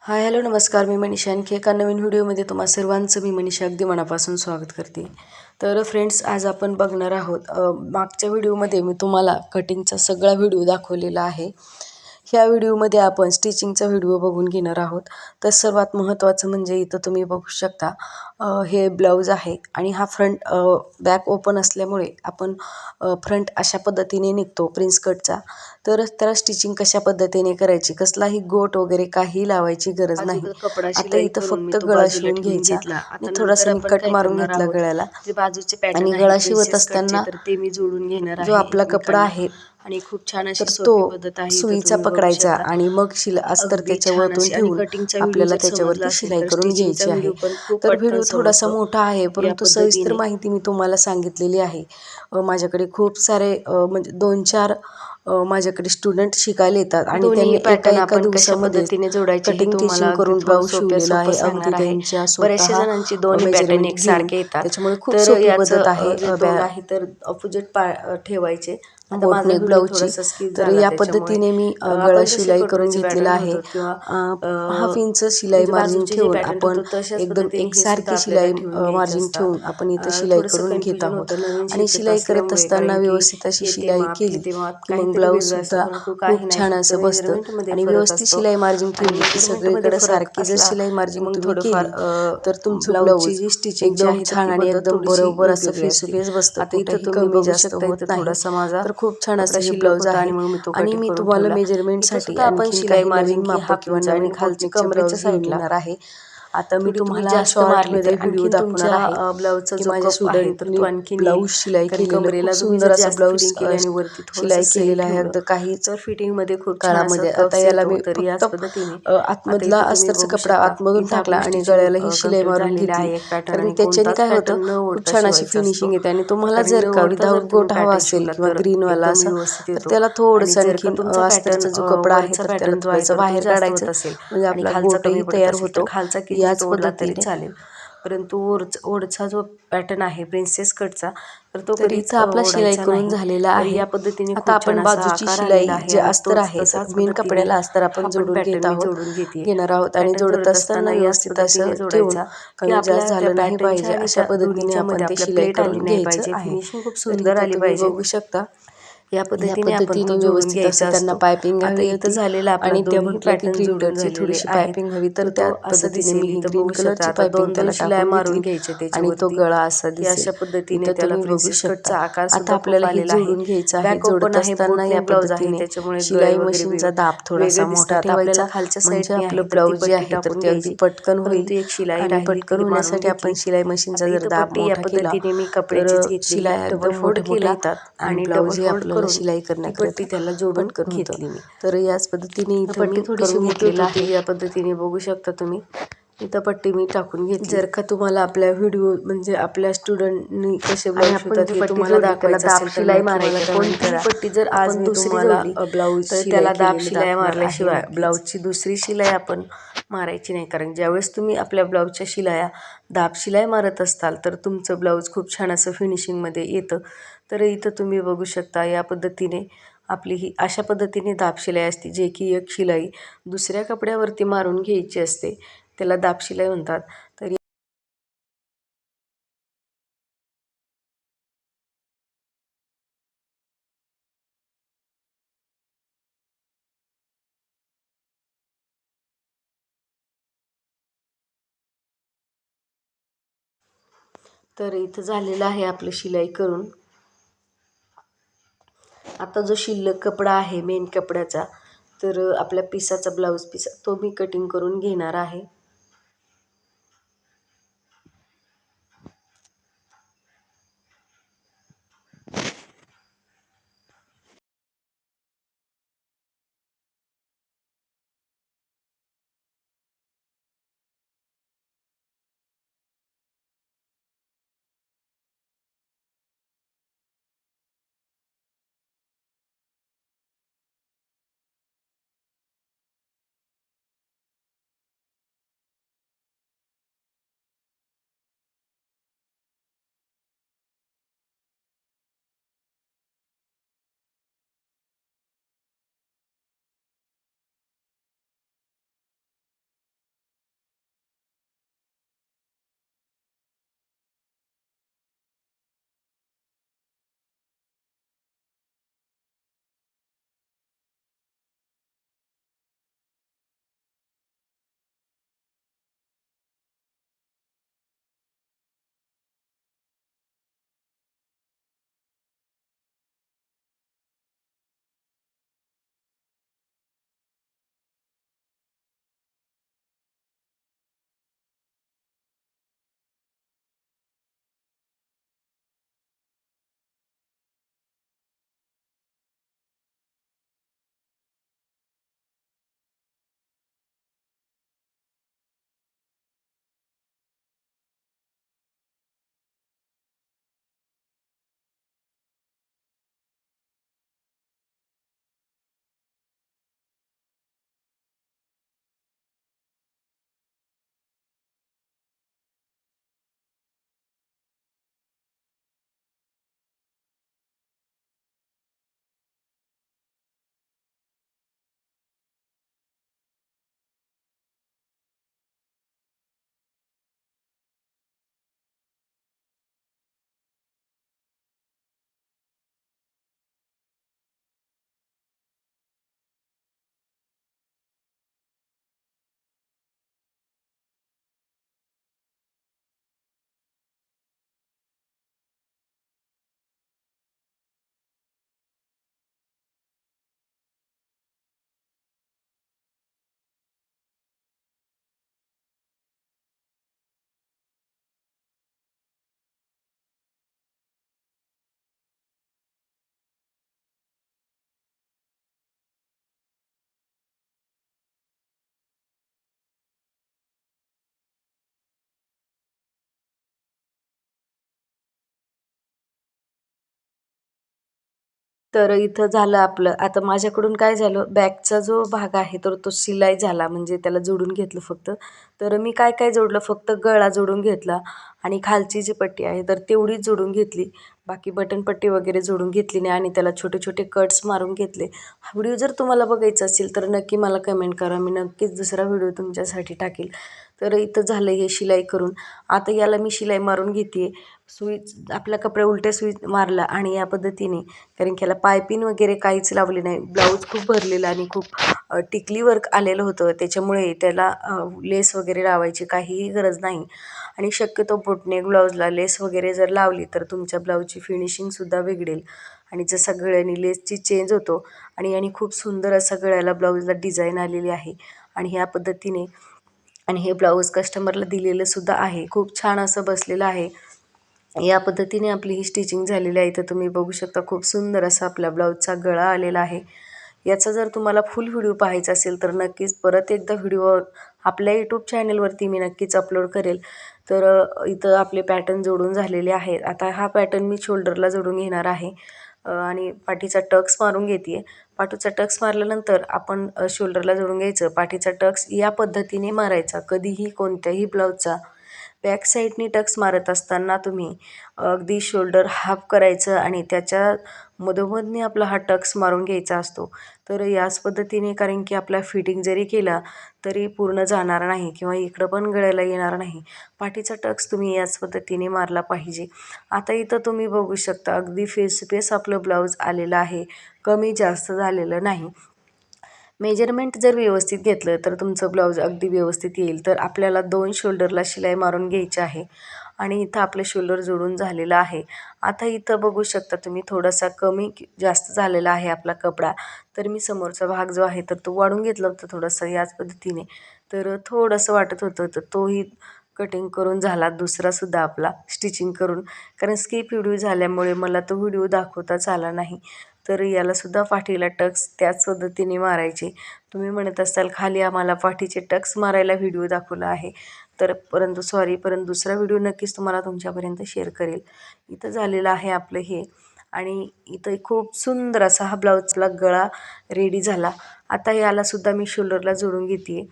Hi hello नमस्कार. मी मनीषा आणखी एका नवीन व्हिडिओमध्ये तुम्हा सर्वांचं मी मनीषा अगदी मनापासून स्वागत करते. तर फ्रेंड्स, आज आपण बघणार आहोत मागच्या व्हिडिओमध्ये मी तुम्हाला कटिंगचा सगळा व्हिडिओ दाखवलेला आहे. ह्या व्हिडिओमध्ये आपण स्टिचिंगचा व्हिडिओ बघून घेणार आहोत. तर सर्वात महत्त्वाचं म्हणजे इथं तुम्ही बघू शकता हे ब्लाऊज आहे आणि हा फ्रंट बॅक ओपन असल्यामुळे आपण फ्रंट अशा पद्धतीने निघतो प्रिन्स कटचा. तर त्याला स्टिचिंग कशा पद्धतीने करायची, कसलाही गोट वगैरे काही लावायची गरज नाही. कपडा आता शिलाई इथं करून मी फक्त तो गळा बाजूला शिवून ठेवून घ्यायचा घेतला. आणि आता थोडासा नंतर मी आपण कट काय मारून करणार घेतला आहोत, गळ्याला. जे बाजूचे आणि पॅटर्न आहे गळा शिवत प्रिन्सेस कटचे, असताना तर ते मी जोडून घेणार जो आहे आपला कपडा एकमेकांना. आहे आणि खूप छान अशी तर तो सोपी पद्धत आहे, इथं सुईचा तुम्ही बघू पकडायचा शकता. आणि मग अस्तर अगदी छान त्याच्यावरतून अशी. आणि ठेवून कटिंगचा व्हिडिओ आपल्याला जर समजला त्याच्यावरती असेल शिलाई तर करून स्टिचिंगचा घ्यायची आहे. व्हिडिओ पण खूप तर पटकन व्हिडिओ थोडासा समजतो मोठा आहे, या परंतु सविस्तर पद्धतीने. माहिती मी तुम्हाला सांगितलेली आहे. माझ्याकडे खूप सारे म्हणजे 2-4 माझ्याकडे स्टुडंट शिकायला येतात आणि दोन्ही त्यांनी एका पॅटर्न एका आपण कशा दिवसामध्ये पद्धतीने जोडायचे हे कटिंग तुम्हाला टिचिंग अगदी करून थोडं ब्लाऊज सोप्या शिवलेला सोपं आहे. अगदी सांगणार आहे. त्यांच्या बऱ्याचशा स्वतः जणांची दोन्ही पॅटर्न मेजरमेंट घेऊन. एकसारखे येतात. त्याच्यामुळे खूप तर सोपी पद्धत आहे. याचं जे तोंड आहे तर अपोजिट ठेवायचे. आता माझा बोटनेक व्हिडिओ ब्लाऊजची. थोडासा स्किप तर झाला, या त्याच्यामुळे पद्धतीने मी गळा आपण जसे शिलाई करून कटोरीचे घेतलेला पॅटर्न आहे. ठेवतो किंवा 1/2 इंच शिलाई म्हणजे मार्जिन बाजूचे जे ठेवून पॅटर्न आपण ठेवतो तशाच एकदम पद्धतीने हे सुद्धा एकसारखी आपल्याला शिलाई ठेवून घ्यायचे मार्जिन असतात. ठेवून आपण इथं शिलाई थोडंसं करून घेत कन्फ्युजन आहोत. होतं नवीन आणि शिकत शिलाई करत असल्यामुळे, असताना कारण की व्यवस्थित अशी येते शिलाई माप केली घेते माप की मग काहीतरी वेगळं असतं, ब्लाऊजसुद्धा परंतु काही खूप नाही, छान फक्त असं बसतं. मेजरमेंटमध्ये आणि फरक व्यवस्थित असतो. शिलाई मार्जिन आणि ठेवली की मेजरमेंटमध्ये सगळीकडे फरक सारखी जर असला शिलाई तर मार्जिन मग तुम्ही थोडंफार केली तर तुमचं ब्लाऊजची ब्लाऊज जी स्टिचिंगची एकदम आहे तर ती छान आणि पद्धत एकदम थोडीशी बरोबर असं वेगळी असते. फेसोफेस बसतं. आता इथं कुठेही तुम्ही कमी बघू जास्त शकता, होत इथं नाही. थोडासा माझा तर खूप छान कपडा असं हे शिल्लक ब्लाऊज होता आहे. आणि मग मी तो आणि कटिंग मी करून तुम्हाला ठेवला. इथं मेजरमेंटसाठी सुद्धा आपण आणखीन शिलाई काही मार्जिंग नवीन की मापं हाफ किंवा इंच आणि नवीन खालची बोटनेकचे कमरेच्या ब्लाऊज घेऊन साईडला येणार आहे. आता मी थोडी तुम्हाला जास्त मारली शॉर्टमध्ये तर व्हिडिओ आणखीन दाखवणार तुमच्या आहे ब्लाऊजचा की जो माझ्या कप आहे तर तो स्टुडंटनी आणखीन येईल. ब्लाऊज शिलाई कारण केलेलं, खूप कमरेला तुम्ही सुंदर जर असं जास्त ब्लाऊज फिटिंग केली आणि वरती थोडंसं शिलाई सैल केलेलं आहे. ठेवलं अगदी काहीच तर फिटिंगमध्ये खूप छान असा काळामध्ये. आता कप्स याला येतो. मी तर फक्त याच पद्धतीने आता आतमधला इथं तुम्ही अस्तरचा बघू कपडा शकता, आतमधून इथं टाकला आपली आणि स्टिचिंग गळ्याला ही शिलाई कंप्लीट मारून झालेली घेतली. आहे एक पॅटर्न. कारण आणि त्याच्याने कोणताच काय होतं, पॅटर्न न खूप ओढता छान अशी शिवायचा असतो. फिनिशिंग येते. आणि तुम्हाला कारण जर न का ओढता जर विदाऊट तुम्ही गोट हवा पॅटर्न असेल शिवला किंवा तर ग्रीनवाला एकदम असा, व्यवस्थित तर येतो. त्याला आणि थोडंसं जर का आणखीन तुमचा पॅटर्न अस्तरचा जो कपडा आहे वरचा तर त्याला पॅटर्न जो आहे थोडंसं तर तो बाहेर जास्त होत काढायचं, असेल म्हणजे आणि आपला खालचा गोटही कमी पडत तयार असेल तर होतो. खालचा किंचित याच ओढला तरी पद्धतीने. चालेल. परंतु ओढचा जो पॅटर्न आहे प्रिन्सेस कटचा तर तो तर कधीच इथं आपला शिलाई ओढायचा करून नाही. झालेला तर आहे. या पद्धतीने आता खूप छान आपण असा बाजूची आकार आलेला शिलाई आहे जे आणि अस्तर तोच आहे तर तसाच मेन पद्धतीने कपड्याला अस्तर आपण हा पण जोडून पॅटर्न घेत मी आहोत जोडून घेते. घेणार आहोत. आणि पॅटर्न जोडत जोडत असताना असताना याच व्यवस्थित असं पद्धतीने ठेवून जोडायचा की कमी जास्त आपल्या त्या झालं नाही पॅटर्नच्या पाहिजे, आणि अशा त्या पद्धतीने दोन्हीच्या आपण मध्ये ते आपल्या शिलाई प्लेट आली करून नाही घ्यायचं पाहिजे. आहे. फिनिशिंग खूप तर सुंदर इथं आली तुम्ही पाहिजे. बघू शकता या ह्या पद्धतीने आपण तो पद्धतीने जोडून व्यवस्थित असं घ्यायचा त्यांना असतो. पायपिंग आता हवी इथं होती. झालेला आपला आणि त्या दोन्ही म्हटल्या की पॅटर्न ग्रीन जोडून कलरची झालेले थोडीशी आहेत. पायपिंग हवी, तर तर त्या तो असा पद्धतीने मी दिसेल. ही इथं ग्रीन बघू शकता कलरची आता पायपिंग दोन त्याला दोन शिलाई टाकून मारून घेतली. घ्यायचे आणि तो त्याच्यावरती गळा असा की दिसेल. अशा पद्धतीने इथं त्याला तुम्ही बघू प्रिन्सेस शकता. कटचा आकार आता सुद्धा खूप आपल्याला हे आलेला आहे. जोडून घ्यायचं आहे. बॅक ओपन जोडत आहे, असताना या बोटनेक ब्लाऊज आहे, पद्धतीने त्याच्यामुळे गळे शिलाई वगैरे मशीनचा दाब थोडासा वेगळे मोठा दिसतात. ठेवायचा, आपल्याला खालच्या म्हणजे साईडने आहे आपलं तर ती ब्लाऊज जे पट्टी आहे तर टाकून ते अगदी घ्यायची. पटकन होईल. परंतु एक शिलाई आणि राहिली पटकन ती मारून होण्यासाठी आपण घेतली. शिलाई आता मशीनचा जर इथं दाब पट्टी या मोठा केला पद्धतीने मी तर कपड्याचीच घेतली. शिलाई डबल एकदम फोल्ड मोठ्या मोठ्या केला येतात आणि आणि डबल ब्लाऊजही फोल्ड आपल्याला करून शिलाई ती पट्टी करण्याकरिता त्याला जोडून पटकन होतं. घेतली मी. तर याच पद्धतीने तर इथं पट्टी मी थोडीशी करून मोठी घेतलेलं आहे. होती. या पद्धतीने बघू शकता तुम्ही. इथं पट्टी मी टाकून घेतली. जर का तुम्हाला आपल्या व्हिडिओ म्हणजे आपल्या स्टुडंटनी कसे आणि ब्लाऊज आपण शिवतात जी हे पट्टी तुम्हाला जोडली त्याला दाखवायचं दाब असेल तर शिलाई नक्की मला मारायची. कमेंट कोणतीही करा. पट्टी जर आज आपण मी दुसरी तुम्हाला जोडली ब्लाऊज तर शिलाई त्याला दाब केलेली शिलाई दाखवणार आहे मारल्याशिवाय नक्कीच. ब्लाऊजची दुसरी शिलाई आपण मारायची नाही. कारण ज्यावेळेस तुम्ही आपल्या ब्लाऊजच्या शिलाया दाब शिलाई मारत असताल तर तुमचं ब्लाऊज खूप छान असं फिनिशिंगमध्ये येतं. तर इथं तुम्ही बघू शकता या पद्धतीने आपली ही अशा पद्धतीने दाब शिलाई असते, जे की एक शिलाई दुसऱ्या कपड्यावरती मारून घ्यायची असते, त्याला दाब शिलाई म्हणतात. तर तर इथं झालेलं आहे आपलं शिलाई करून. आता जो शिल्लक कपडा आहे मेन कपड्याचा, तर आपल्या पिसाचा ब्लाऊज पीस तो मी कटिंग करून घेणार आहे. तर इथं झालं आपलं. आता माझ्याकडून काय झालं, बॅकचा जो भाग आहे तर तो शिलाई झाला, म्हणजे त्याला जोडून घेतलं फक्त. तर मी काय काय जोडलं, फक्त गळा जोडून घेतला आणि खालची जी पट्टी आहे तर तेवढीच जोडून घेतली. बाकी बटनपट्टी वगैरे जोडून घेतली नाही आणि त्याला छोटे छोटे कट्स मारून घेतले. हा व्हिडिओ जर तुम्हाला बघायचा असेल तर नक्की मला कमेंट करा, मी नक्कीच दुसरा व्हिडिओ तुमच्यासाठी टाकेल. तर इथं झालं हे शिलाई करून. आता याला मी शिलाई मारून घेते. सुई, आपल्या कपड्या उलट्या सुई मारला आणि या पद्धतीने, कारण की याला पायपिन वगैरे काहीच लावले नाही. ब्लाऊज खूप भरलेला आणि खूप टिकली वर्क आलेलं होतं, त्याच्यामुळे त्याला लेस वगैरे लावायची काहीही गरज नाही. आणि शक्यतो बोटनेक ब्लाऊजला लेस वगैरे जर लावली तर तुमच्या ब्लाऊजची फिनिशिंगसुद्धा बिघडेल. आणि जसा गळ्याने लेसची चेंज होतो आणि खूप सुंदर असा गळ्याला ब्लाऊजला डिझाईन आलेली आहे. आणि ह्या पद्धतीने, आणि हे ब्लाऊज कस्टमरला दिलेलं सुद्धा आहे, खूप छान असं बसलेलं आहे. या पद्धतीने आपली ही स्टिचिंग झालेली आहे. तर तुम्ही बघू शकता खूप सुंदर असा आपल्या ब्लाऊजचा गळा आलेला आहे. याचा जर तुम्हाला फुल व्हिडिओ पाहायचा असेल तर नक्कीच परत एकदा व्हिडिओ आपल्या यूट्यूब चॅनलवरती मी नक्कीच अपलोड करेल. तर इथं आपले पॅटर्न जोडून झालेले आहेत. आता हा पॅटर्न मी शोल्डरला जोडून घेणार आहे आणि पाठीचा टक्स मारून घेते. पाठीचा टक्स मारल्यानंतर आपण शोल्डरला जोडून घ्यायचं. पाठीचा टक्स या पद्धतीने मारायचा. कधीही कोणत्याही ब्लाऊजचा बॅक साईडनी टक्स मारत असताना तुम्ही अगदी शोल्डर हाफ करायचं आणि त्याच्या मधोमधने आपला हा टक्स मारून घ्यायचा असतो. तर याच पद्धतीने, कारण की आपला फिटिंग जरी केला तरी पूर्ण जाणार नाही किंवा इकडं पण गळ्याला येणार नाही. पाठीचा टक्स तुम्ही याच पद्धतीने मारला पाहिजे. आता इथं तुम्ही बघू शकता अगदी फेस टू फेस आपलं ब्लाऊज आलेलं आहे, कमी जास्त झालेलं नाही. मेजरमेंट जर व्यवस्थित घेतलं तर तुमचं ब्लाऊज अगदी व्यवस्थित येईल. तर आपल्याला 2 शोल्डरला शिलाई मारून घ्यायची आहे आणि इथं आपलं शोल्डर जोडून झालेलं आहे. आता इथं बघू शकता तुम्ही थोडासा कमी जास्त झालेला आहे आपला कपडा. तर मी समोरचा भाग जो आहे तर तो वाढून घेतला होता थोडासा याच पद्धतीने. तर थोडंसं वाटत होतं तर तोही कटिंग करून झाला, दुसरासुद्धा आपला स्टिचिंग करून. कारण स्किप व्हिडिओ झाल्यामुळे मला तो व्हिडिओ दाखवताच आला नाही. तर यालासुद्धा पाठीला टक्स त्याच पद्धतीने मारायचे. तुम्ही म्हणत असाल खाली आम्हाला पाठीचे टक्स मारायला व्हिडिओ दाखवला आहे, तर परंतु दुसरा व्हिडिओ नक्कीच तुम्हाला तुमच्यापर्यंत शेअर करेल. इथं झालेलं आहे आपलं हे, आणि इथं खूप सुंदर असा हा ब्लाऊजला गळा रेडी झाला. आता यालासुद्धा मी शोल्डरला जोडून घेते.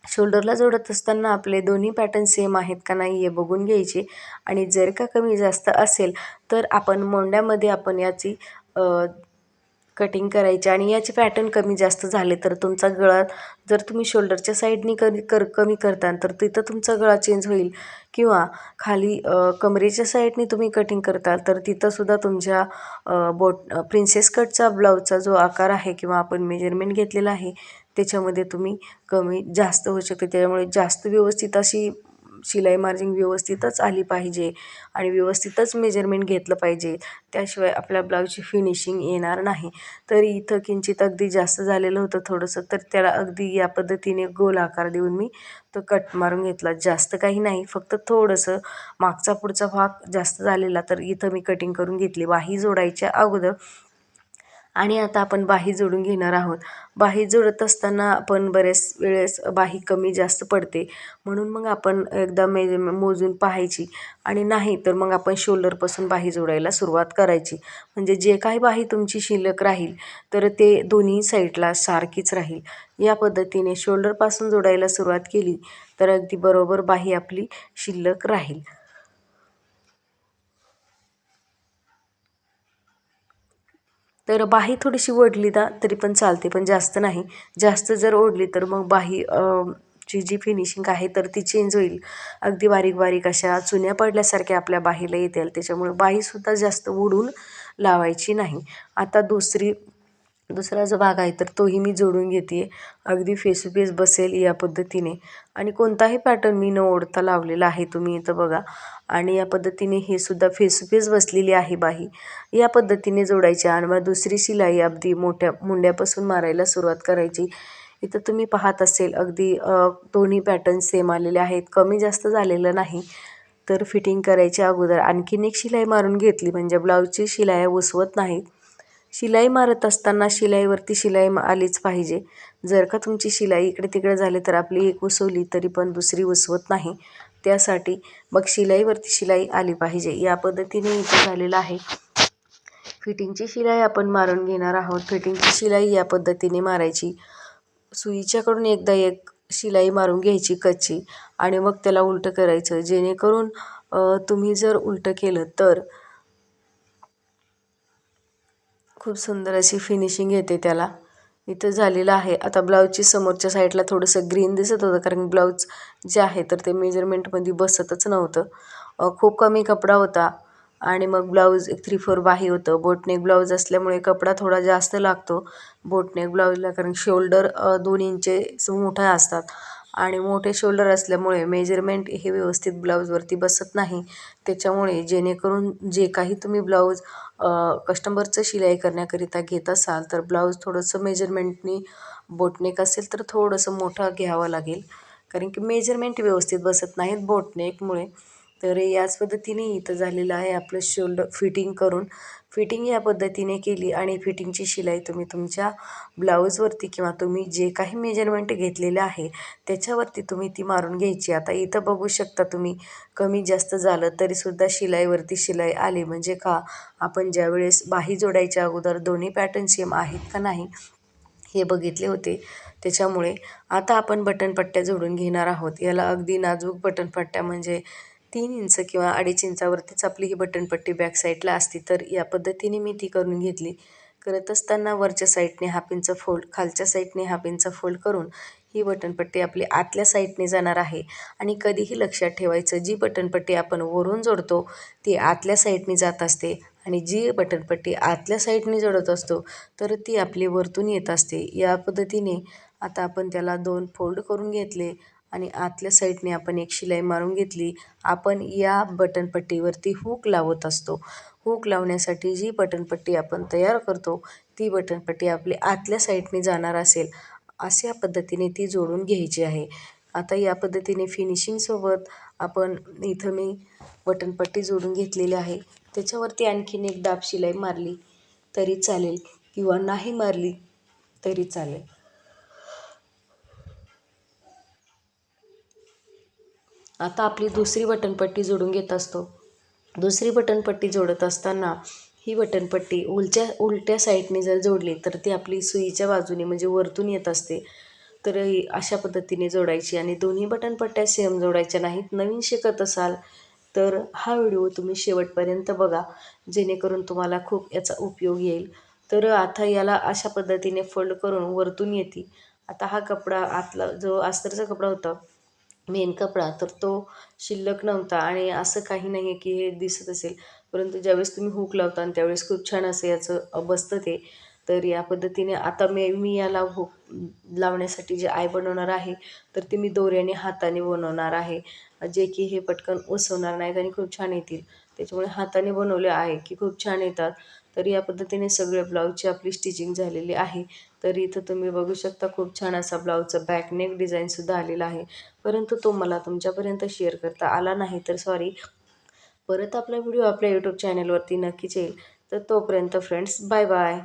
शोल्डरला जोडत असताना आपले दोन्ही पॅटर्न सेम आहेत का नाही हे बघून घ्यायचे, आणि जर का कमी जास्त असेल तर आपण मोंड्यामध्ये आपण याची कटिंग करायची. आणि याचे पॅटर्न कमी जास्त झाले तर तुमचा गळा, जर तुम्ही शोल्डरच्या साईडनी कमी करता तर तिथं तुमचा गळा चेंज होईल, किंवा खाली कमरेच्या साईडनी तुम्ही कटिंग करताल तर तिथंसुद्धा तुमच्या प्रिन्सेस कटचा ब्लाऊजचा जो आकार आहे किंवा आपण मेजरमेंट घेतलेला आहे त्याच्यामध्ये तुम्ही कमी जास्त होऊ शकते. त्यामुळे जास्त व्यवस्थित अशी शिलाई मार्जिंग व्यवस्थितच आली पाहिजे आणि व्यवस्थितच मेजरमेंट घेतलं पाहिजे, त्याशिवाय आपल्या ब्लाऊजची फिनिशिंग येणार नाही. तर इथं किंचित अगदी जास्त झालेलं होतं थोडंसं, तर त्याला अगदी या पद्धतीने गोल आकार देऊन मी तो कट मारून घेतला. जास्त काही नाही, फक्त थोडंसं मागचा पुढचा भाग जास्त झालेला तर इथं मी कटिंग करून घेतली बाही जोडायच्या अगोदर. आणि आता आपण बाही जोडून घेणार आहोत. बाही जोडत असताना आपण बऱ्याच वेळेस बाही कमी जास्त पडते, म्हणून मग आपण एकदा मोजून पाहायची, आणि नाही तर मग आपण शोल्डरपासून बाही जोडायला सुरुवात करायची. म्हणजे जे काही बाही तुमची शिल्लक राहील तर ते दोन्ही साईडला सारखीच राहील. या पद्धतीने शोल्डरपासून जोडायला सुरुवात केली तर अगदी बरोबर बाही आपली शिल्लक राहील. तर बाही थोडीशी ओढली ना तरी पण चालते, पण जास्त नाही. जास्त जर ओढली तर मग बाही ची जी फिनिशिंग आहे तर ती चेंज होईल. अगदी बारीक बारीक अशा चुन्या पडल्यासारख्या आपल्या बाहीला येतील, त्याच्यामुळे बाहीसुद्धा जास्त ओढून लावायची नाही. आता दुसरा जो भाग आहे तर तोही मी जोडून घेते. अगदी फेस टू फेस बसेल या पद्धतीने, आणि कोणताही पॅटर्न मी न ओढता लावलेला आहे, तुम्ही इथं बघा. आणि या पद्धतीने हे सुद्धा फेस टू फेस बसलेली आहे बाही. या पद्धतीने जोडायची आणि मग दुसरी शिलाई अगदी मोठ्या मुंड्यापासून मारायला सुरुवात करायची. इथं तुम्ही पाहत असेल अगदी दोन्ही पॅटर्न सेम आलेले आहेत, कमी जास्त झालेलं नाही. तर फिटिंग करायच्या अगोदर आणखीन एक शिलाई मारून घेतली, म्हणजे ब्लाऊजची शिलाई उसवत नाहीत. शिलाई मारत असताना शिलाईवरती शिलाई आलीच पाहिजे. जर का तुमची शिलाई इकडे तिकडे झाली तर आपली एक उसवली तरी पण दुसरी उसवत नाही. त्यासाठी मग शिलाईवरती शिलाई आली पाहिजे. या पद्धतीने इथे झालेलं आहे. फिटिंगची शिलाई आपण मारून घेणार आहोत. फिटिंगची शिलाई या पद्धतीने मारायची. सुईच्याकडून एकदा एक शिलाई मारून घ्यायची कच्ची आणि मग त्याला उलटं करायचं, जेणेकरून तुम्ही जर उलटं केलं तर खूप सुंदर अशी फिनिशिंग येते त्याला. इथं झालेलं आहे. आता ब्लाऊजची समोरच्या साईडला थोडंसं ग्रीन दिसत होतं, कारण ब्लाऊज जे आहे तर ते मेजरमेंटमध्ये बसतच नव्हतं. खूप कमी कपडा होता आणि मग ब्लाऊज एक 3/4 बाही होतं. बोटनेक ब्लाऊज असल्यामुळे कपडा थोडा जास्त लागतो बोटनेक ब्लाऊजला, कारण शोल्डर 2 इंचेस मोठा असतात आणि मोठे शोल्डर असल्यामुळे मेजरमेंट हे व्यवस्थित ब्लाऊजवरती बसत नाही. त्याच्यामुळे जेणेकरून जे काही तुम्ही ब्लाऊज कस्टमरचं शिलाई करण्याकरिता घेत असाल तर ब्लाऊज थोडंसं मेजरमेंटनी बोटनेक असेल तर थोडंसं मोठं घ्यावं लागेल, कारण की मेजरमेंट व्यवस्थित बसत नाहीत बोटनेकमुळे. तर याच पद्धतीने इथं झालेलं आहे आपलं शोल्डर फिटिंग करून. फिटिंग या पद्धतीने केली आणि फिटिंगची शिलाई तुम्ही तुमच्या ब्लाऊजवरती किंवा तुम्ही जे काही मेजरमेंट घेतलेलं आहे त्याच्यावरती तुम्ही ती मारून घ्यायची. आता इथं बघू शकता तुम्ही, कमी जास्त झालं तरीसुद्धा शिलाईवरती शिलाई आली, म्हणजे का आपण ज्यावेळेस बाही जोडायच्या अगोदर दोन्ही पॅटर्न सेम आहेत का नाही हे बघितले होते. त्याच्यामुळे आता आपण बटनपट्ट्या जोडून घेणार आहोत. याला अगदी नाजूक बटनपट्ट्या, म्हणजे 3 इंच किंवा 2.5 इंचावरतीच आपली ही बटनपट्टी बॅक साईडला असती, तर या पद्धतीने मी ती करून घेतली. करत असताना वरच्या साईडने 1/2 इंच फोल्ड, खालच्या साईडने 1/2 इंच फोल्ड करून ही बटनपट्टी आपली आतल्या साईडने जाणार आहे. आणि कधीही लक्षात ठेवायचं, जी बटनपट्टी आपण वरून जोडतो ती आतल्या साईडने जात असते आणि जी बटनपट्टी आतल्या साईडने जोडत असतो तर ती आपली वरतून येत असते. या पद्धतीने आता आपण त्याला 2 फोल्ड करून घेतले आणि आतल्या साईडने आपण एक शिलाई मारून घेतली. आपण या बटनपट्टीवरती हूक लावत असतो. हूक लावण्यासाठी जी बटनपट्टी आपण तयार करतो ती बटनपट्टी आपली आतल्या साईडने जाणार असेल, अशा पद्धतीने ती जोडून घ्यायची आहे. आता या पद्धतीने फिनिशिंगसोबत आपण इथं मी बटनपट्टी जोडून घेतलेली आहे. त्याच्यावरती आणखीन एक दाब शिलाई मारली तरी चालेल किंवा नाही मारली तरी चालेल. आता आपली दुसरी बटनपट्टी जोडून घेत असतो. दुसरी बटनपट्टी जोडत असताना ही बटनपट्टी उलट्या साईडने जर जोडली तर ती आपली सुईच्या बाजूने म्हणजे वरतून येत असते. तर अशा पद्धतीने जोडायची आणि दोन्ही बटनपट्ट्या सेम जोडायच्या नाहीत. नवीन शिकत असाल तर हा व्हिडिओ तुम्ही शेवटपर्यंत बघा, जेणेकरून तुम्हाला खूप याचा उपयोग येईल. तर आता याला अशा पद्धतीने फोल्ड करून वरतून येते. आता हा कपडा आतला जो अस्तरचा कपडा होता, मेन कपडा, तर तो शिल्लक नव्हता आणि असं काही नाही आहे की हे दिसत असेल, परंतु ज्यावेळेस तुम्ही हूक लावता आणि त्यावेळेस खूप छान असं याचं बसतं ते. तर या पद्धतीने आता मी याला हूक लावण्यासाठी जे आय बनवणार आहे तर ते मी दोऱ्याने हाताने बनवणार आहे, जे की हे पटकन उसवणार नाहीत आणि खूप छान येतील. त्याच्यामुळे हाताने बनवले आहे की खूप छान येतात. तर या पद्धतीने सगळ्या ब्लाऊजची आपली स्टिचिंग झालेली आहे. तर इथं तुम्ही बघू शकता खूप छान असा ब्लाऊजचा बॅकनेक डिझाईनसुद्धा आलेला आहे, परंतु तो मला तुमच्यापर्यंत शेअर करता आला नाही, तर सॉरी. परत आपला व्हिडिओ आपल्या यूट्यूब चॅनलवरती नक्कीच येईल. तर तोपर्यंत फ्रेंड्स, बाय बाय.